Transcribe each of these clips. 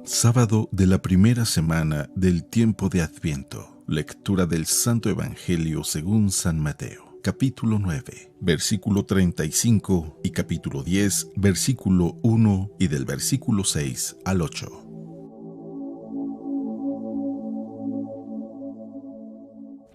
Sábado de la primera semana del tiempo de Adviento. Lectura del Santo Evangelio según San Mateo, capítulo 9, versículo 35 y capítulo 10, versículo 1 y del versículo 6 al 8.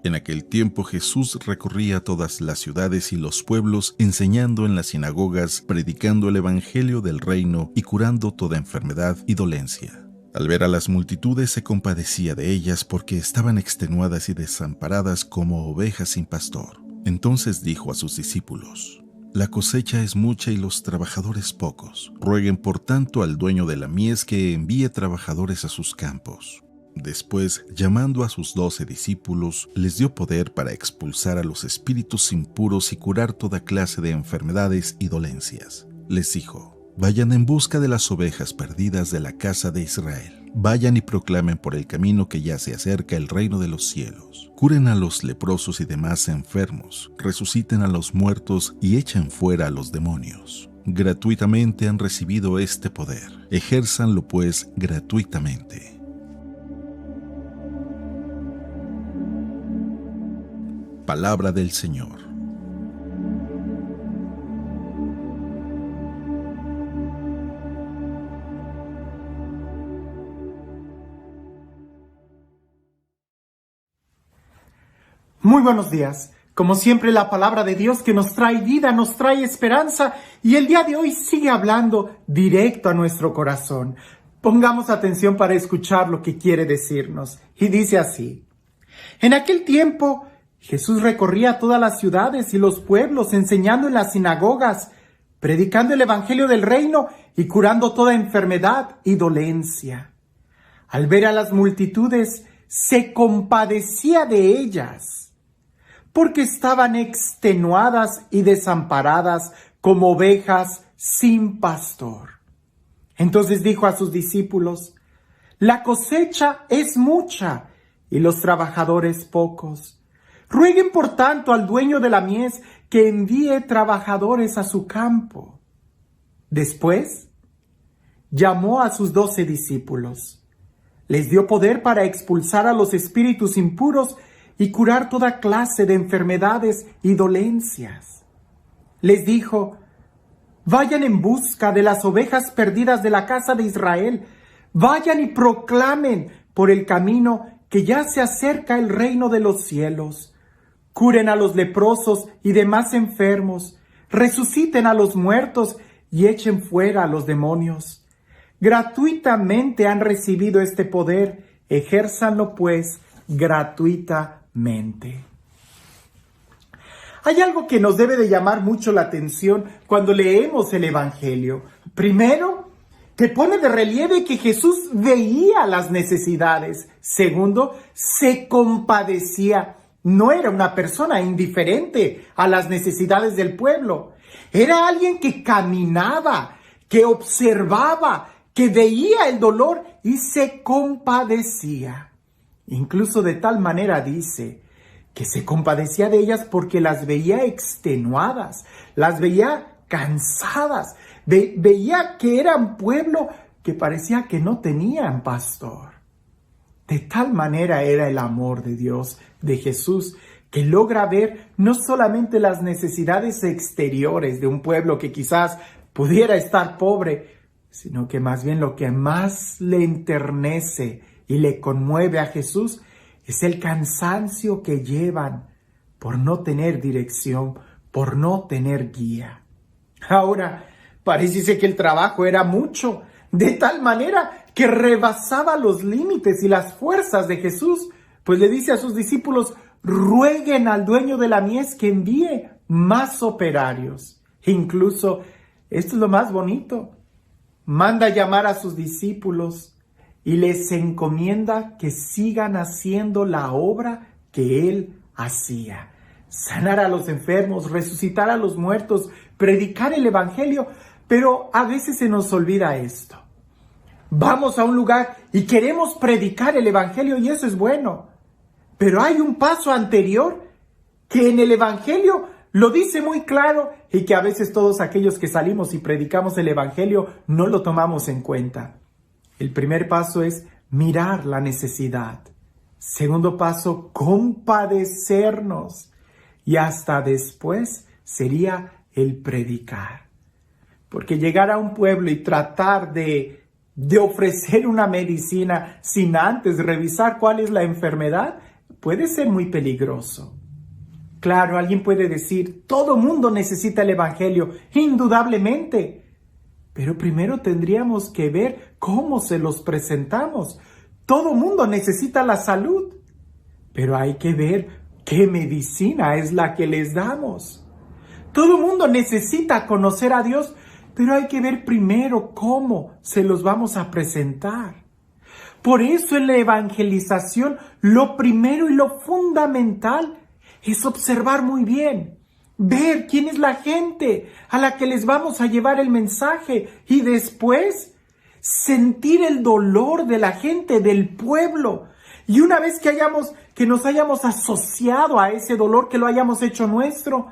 En aquel tiempo Jesús recorría todas las ciudades y los pueblos, enseñando en las sinagogas, predicando el evangelio del reino y curando toda enfermedad y dolencia. Al ver a las multitudes se compadecía de ellas porque estaban extenuadas y desamparadas como ovejas sin pastor. Entonces dijo a sus discípulos: La cosecha es mucha y los trabajadores pocos. Rueguen por tanto al dueño de la mies que envíe trabajadores a sus campos. Después, llamando a sus 12 discípulos, les dio poder para expulsar a los espíritus impuros y curar toda clase de enfermedades y dolencias. Les dijo: Vayan en busca de las ovejas perdidas de la casa de Israel. Vayan y proclamen por el camino que ya se acerca el reino de los cielos. Curen a los leprosos y demás enfermos, resuciten a los muertos y echen fuera a los demonios. Gratuitamente han recibido este poder. Ejérzanlo pues gratuitamente. Palabra del Señor. Muy buenos días. Como siempre, la palabra de Dios que nos trae vida, nos trae esperanza, y el día de hoy sigue hablando directo a nuestro corazón. Pongamos atención para escuchar lo que quiere decirnos. Y dice así: En aquel tiempo, Jesús recorría todas las ciudades y los pueblos, enseñando en las sinagogas, predicando el evangelio del reino y curando toda enfermedad y dolencia. Al ver a las multitudes, se compadecía de ellas, porque estaban extenuadas y desamparadas como ovejas sin pastor. Entonces dijo a sus discípulos: La cosecha es mucha y los trabajadores pocos. Rueguen por tanto al dueño de la mies que envíe trabajadores a su campo. Después, llamó a sus 12 discípulos. Les dio poder para expulsar a los espíritus impuros y curar toda clase de enfermedades y dolencias. Les dijo: Vayan en busca de las ovejas perdidas de la casa de Israel. Vayan y proclamen por el camino que ya se acerca el reino de los cielos. Curen a los leprosos y demás enfermos, resuciten a los muertos y echen fuera a los demonios. Gratuitamente han recibido este poder, ejérzanlo pues gratuitamente. Hay algo que nos debe de llamar mucho la atención cuando leemos el Evangelio. Primero, que pone de relieve que Jesús veía las necesidades. Segundo, se compadecía. No era una persona indiferente a las necesidades del pueblo. Era alguien que caminaba, que observaba, que veía el dolor y se compadecía. Incluso de tal manera dice que se compadecía de ellas porque las veía extenuadas, las veía cansadas, veía que eran pueblo que parecía que no tenían pastor. De tal manera era el amor de Dios, de Jesús, que logra ver no solamente las necesidades exteriores de un pueblo que quizás pudiera estar pobre, sino que más bien lo que más le enternece y le conmueve a Jesús es el cansancio que llevan por no tener dirección, por no tener guía. Ahora, parece que el trabajo era mucho, de tal manera que rebasaba los límites y las fuerzas de Jesús, pues le dice a sus discípulos: rueguen al dueño de la mies que envíe más operarios. E incluso, esto es lo más bonito, manda llamar a sus discípulos y les encomienda que sigan haciendo la obra que él hacía. Sanar a los enfermos, resucitar a los muertos, predicar el evangelio. Pero a veces se nos olvida esto. Vamos a un lugar y queremos predicar el evangelio y eso es bueno. Pero hay un paso anterior que en el evangelio lo dice muy claro y que a veces todos aquellos que salimos y predicamos el evangelio no lo tomamos en cuenta. El primer paso es mirar la necesidad. Segundo paso, compadecernos. Y hasta después sería el predicar. Porque llegar a un pueblo y tratar de ofrecer una medicina sin antes revisar cuál es la enfermedad puede ser muy peligroso. Claro, alguien puede decir, todo mundo necesita el evangelio, indudablemente. Pero primero tendríamos que ver cómo se los presentamos. Todo mundo necesita la salud, pero hay que ver qué medicina es la que les damos. Todo mundo necesita conocer a Dios, pero hay que ver primero cómo se los vamos a presentar. Por eso en la evangelización, lo primero y lo fundamental es observar muy bien, ver quién es la gente a la que les vamos a llevar el mensaje y después sentir el dolor de la gente, del pueblo. Y una vez que nos hayamos asociado a ese dolor, que lo hayamos hecho nuestro,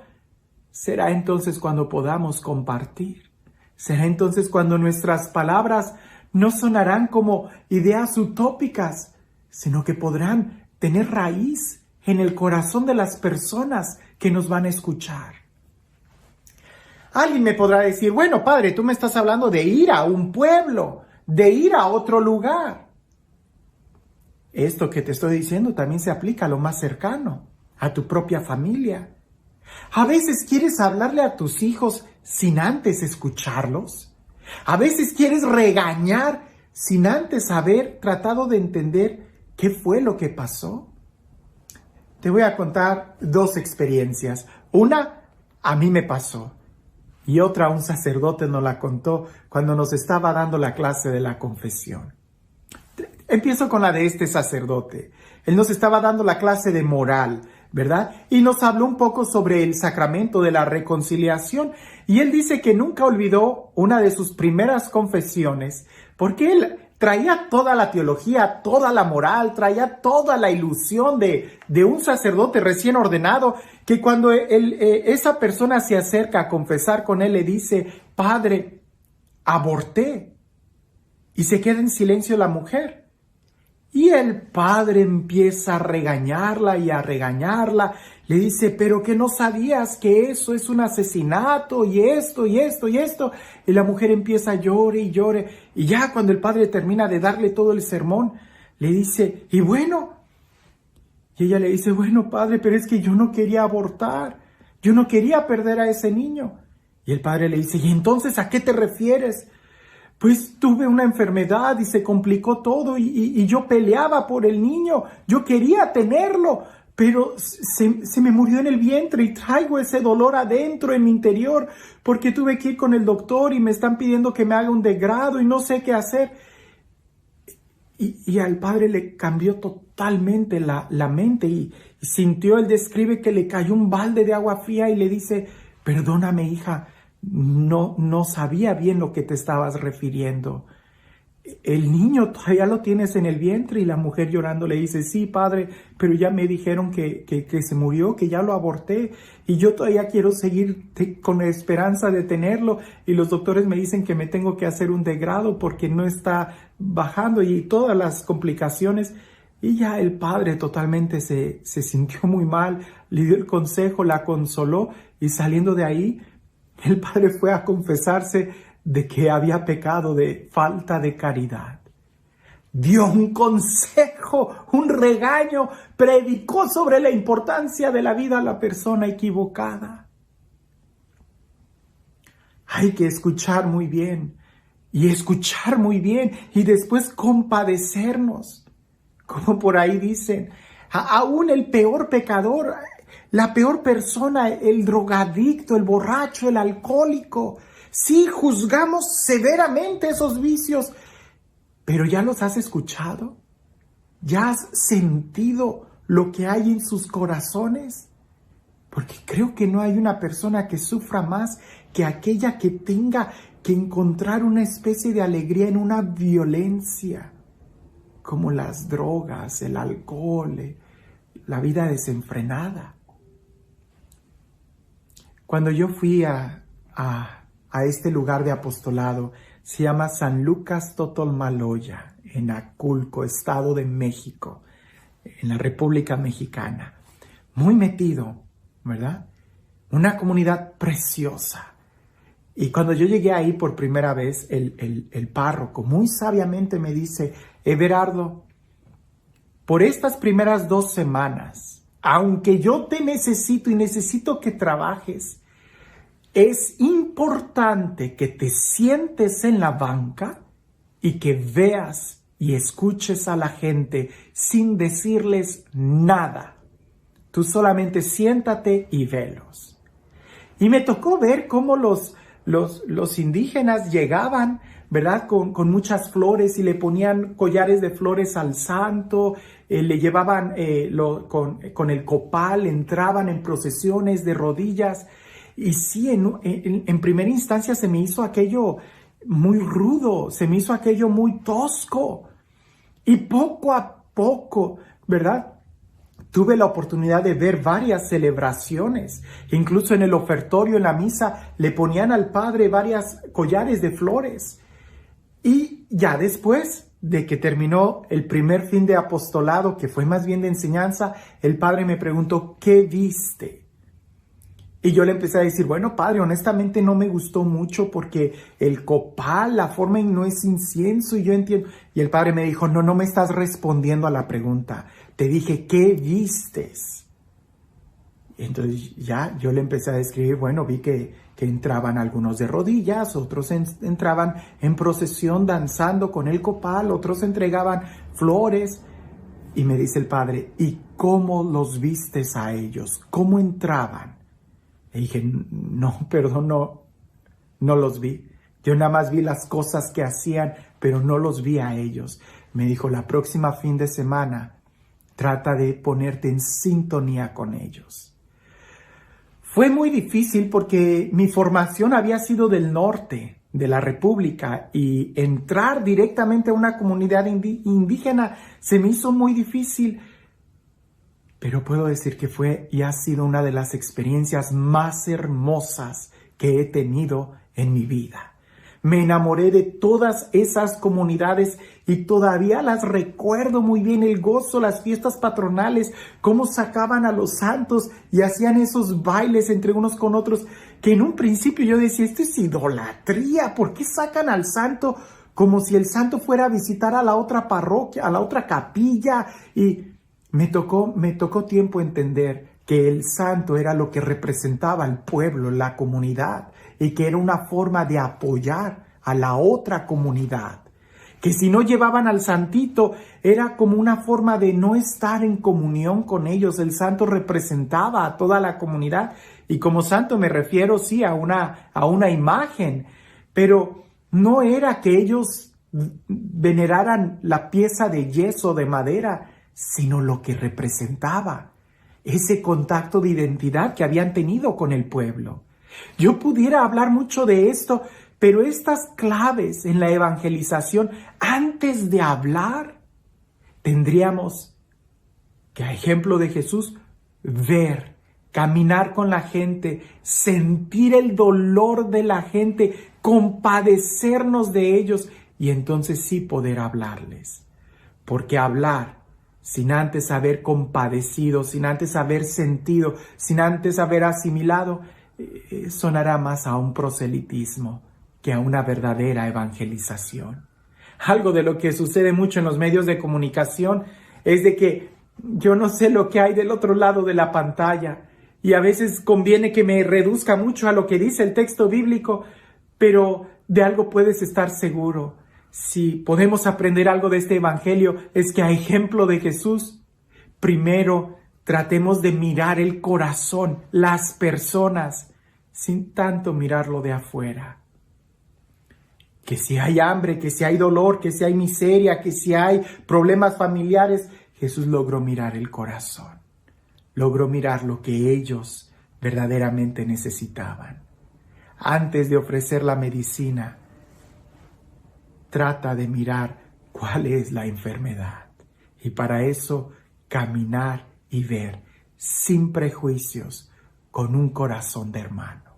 será entonces cuando podamos compartir. Será entonces cuando nuestras palabras no sonarán como ideas utópicas, sino que podrán tener raíz en el corazón de las personas que nos van a escuchar. Alguien me podrá decir, bueno, padre, tú me estás hablando de ir a un pueblo, de ir a otro lugar. Esto que te estoy diciendo también se aplica a lo más cercano, a tu propia familia. A veces quieres hablarle a tus hijos sin antes escucharlos. A veces quieres regañar sin antes haber tratado de entender qué fue lo que pasó. Te voy a contar dos experiencias. Una, a mí me pasó. Y otra, un sacerdote nos la contó cuando nos estaba dando la clase de la confesión. Empiezo con la de este sacerdote. Él nos estaba dando la clase de moral, ¿verdad? Y nos habló un poco sobre el sacramento de la reconciliación. Y él dice que nunca olvidó una de sus primeras confesiones, porque él traía toda la teología, toda la moral, traía toda la ilusión de un sacerdote recién ordenado, que cuando esa persona se acerca a confesar con él, le dice, padre, aborté. Y se queda en silencio la mujer. Y el padre empieza a regañarla y a regañarla. Le dice, pero que no sabías que eso es un asesinato y esto y esto y esto. Y la mujer empieza a llorar y llorar. Y ya cuando el padre termina de darle todo el sermón, le dice, ¿y bueno? Y ella le dice, bueno, padre, pero es que yo no quería abortar. Yo no quería perder a ese niño. Y el padre le dice, ¿y entonces a qué te refieres? Pues tuve una enfermedad y se complicó todo y yo peleaba por el niño, yo quería tenerlo, pero se me murió en el vientre y traigo ese dolor adentro en mi interior porque tuve que ir con el doctor y me están pidiendo que me haga un degrado y no sé qué hacer. Y al padre le cambió totalmente la mente y sintió, él describe que le cayó un balde de agua fría y le dice, perdóname hija, no sabía bien lo que te estabas refiriendo. El niño todavía lo tienes en el vientre. Y la mujer llorando le dice, sí, padre, pero ya me dijeron que se murió, que ya lo aborté y yo todavía quiero seguir con la esperanza de tenerlo y los doctores me dicen que me tengo que hacer un degrado porque no está bajando y todas las complicaciones. Y ya el padre totalmente se sintió muy mal, le dio el consejo, la consoló y saliendo de ahí, el padre fue a confesarse de que había pecado de falta de caridad. Dio un consejo, un regaño, predicó sobre la importancia de la vida a la persona equivocada. Hay que escuchar muy bien y escuchar muy bien y después compadecernos. Como por ahí dicen, aún el peor pecador, la peor persona, el drogadicto, el borracho, el alcohólico. Sí, juzgamos severamente esos vicios, pero ¿ya los has escuchado? ¿Ya has sentido lo que hay en sus corazones? Porque creo que no hay una persona que sufra más que aquella que tenga que encontrar una especie de alegría en una violencia, como las drogas, el alcohol, la vida desenfrenada. Cuando yo fui a este lugar de apostolado, Se llama San Lucas Totoalmaloya, en Aculco, Estado de México, en la República Mexicana. Muy metido, ¿verdad? Una comunidad preciosa. Y cuando yo llegué ahí por primera vez, el párroco muy sabiamente me dice: Everardo, por estas primeras 2 semanas, aunque yo te necesito y necesito que trabajes, es importante que te sientes en la banca y que veas y escuches a la gente sin decirles nada. Tú solamente siéntate y velos. Y me tocó ver cómo los indígenas llegaban, ¿verdad? Con muchas flores y le ponían collares de flores al santo, le llevaban con el copal, entraban en procesiones de rodillas. Y sí, en primera instancia se me hizo aquello muy rudo, se me hizo aquello muy tosco. Y poco a poco, ¿verdad? Tuve la oportunidad de ver varias celebraciones. Incluso en el ofertorio, en la misa, le ponían al padre varias collares de flores. Y ya después de que terminó el primer fin de apostolado, que fue más bien de enseñanza, el padre me preguntó: ¿qué viste? Y yo le empecé a decir: bueno, padre, honestamente no me gustó mucho porque el copal, la forma en no es incienso, y yo entiendo. Y el padre me dijo: no me estás respondiendo a la pregunta. Te dije: ¿qué vistes? Y entonces ya yo le empecé a describir, bueno, vi que entraban algunos de rodillas, otros entraban en procesión danzando con el copal, otros entregaban flores. Y me dice el padre: ¿y cómo los vistes a ellos? ¿Cómo entraban? Y dije: no, perdón, no los vi. Yo nada más vi las cosas que hacían, pero no los vi a ellos. Me dijo: la próxima fin de semana, trata de ponerte en sintonía con ellos. Fue muy difícil porque mi formación había sido del norte de la República y entrar directamente a una comunidad indígena se me hizo muy difícil. Pero puedo decir que fue y ha sido una de las experiencias más hermosas que he tenido en mi vida. Me enamoré de todas esas comunidades y todavía las recuerdo muy bien: el gozo, las fiestas patronales, cómo sacaban a los santos y hacían esos bailes entre unos con otros, que en un principio yo decía: esto es idolatría, ¿por qué sacan al santo como si el santo fuera a visitar a la otra parroquia, a la otra capilla? Y me tocó tiempo entender que el santo era lo que representaba al pueblo, la comunidad, y que era una forma de apoyar a la otra comunidad. Que si no llevaban al santito, era como una forma de no estar en comunión con ellos. El santo representaba a toda la comunidad, y como santo me refiero, sí, a una imagen, pero no era que ellos veneraran la pieza de yeso, de madera, sino lo que representaba, ese contacto de identidad que habían tenido con el pueblo. Yo pudiera hablar mucho de esto, pero estas claves en la evangelización, antes de hablar, tendríamos que, a ejemplo de Jesús, ver, caminar con la gente, sentir el dolor de la gente, compadecernos de ellos, y entonces sí poder hablarles. Porque hablar sin antes haber compadecido, sin antes haber sentido, sin antes haber asimilado, sonará más a un proselitismo que a una verdadera evangelización. Algo de lo que sucede mucho en los medios de comunicación es de que yo no sé lo que hay del otro lado de la pantalla, y a veces conviene que me reduzca mucho a lo que dice el texto bíblico, pero de algo puedes estar seguro. Si podemos aprender algo de este evangelio, es que, a ejemplo de Jesús, primero tratemos de mirar el corazón, las personas, sin tanto mirarlo de afuera. Que si hay hambre, que si hay dolor, que si hay miseria, que si hay problemas familiares, Jesús logró mirar el corazón. Logró mirar lo que ellos verdaderamente necesitaban. Antes de ofrecer la medicina, trata de mirar cuál es la enfermedad. Y para eso, caminar y ver, sin prejuicios, con un corazón de hermano.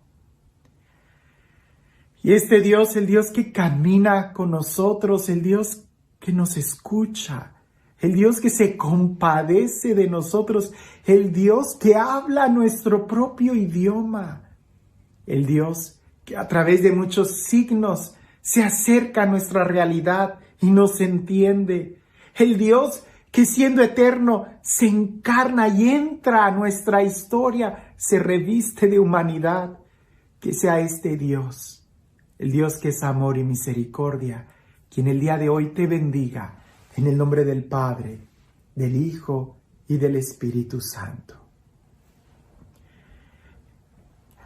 Y este Dios, el Dios que camina con nosotros, el Dios que nos escucha, el Dios que se compadece de nosotros, el Dios que habla nuestro propio idioma, el Dios que a través de muchos signos se acerca a nuestra realidad y nos entiende, el Dios que siendo eterno se encarna y entra a nuestra historia, se reviste de humanidad. Que sea este Dios, el Dios que es amor y misericordia, quien el día de hoy te bendiga en el nombre del Padre, del Hijo y del Espíritu Santo.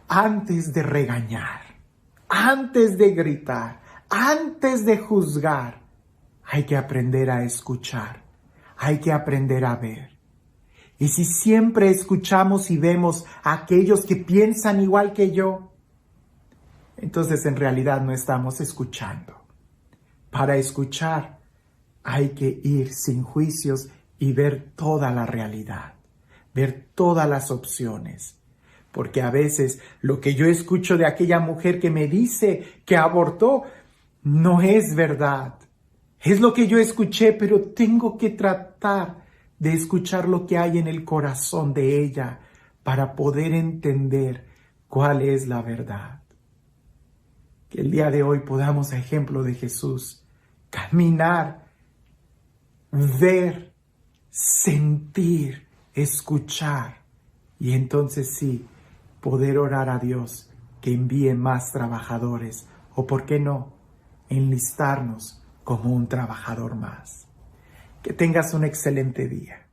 Antes de regañar, antes de gritar, antes de juzgar, hay que aprender a escuchar, hay que aprender a ver. Y si siempre escuchamos y vemos a aquellos que piensan igual que yo, entonces en realidad no estamos escuchando. Para escuchar hay que ir sin juicios y ver toda la realidad, ver todas las opciones. Porque a veces lo que yo escucho de aquella mujer que me dice que abortó no es verdad. Es lo que yo escuché, pero tengo que tratar de escuchar lo que hay en el corazón de ella para poder entender cuál es la verdad. Que el día de hoy podamos, a ejemplo de Jesús, caminar, ver, sentir, escuchar y entonces sí, poder orar a Dios que envíe más trabajadores o, ¿por qué no?, enlistarnos como un trabajador más. Que tengas un excelente día.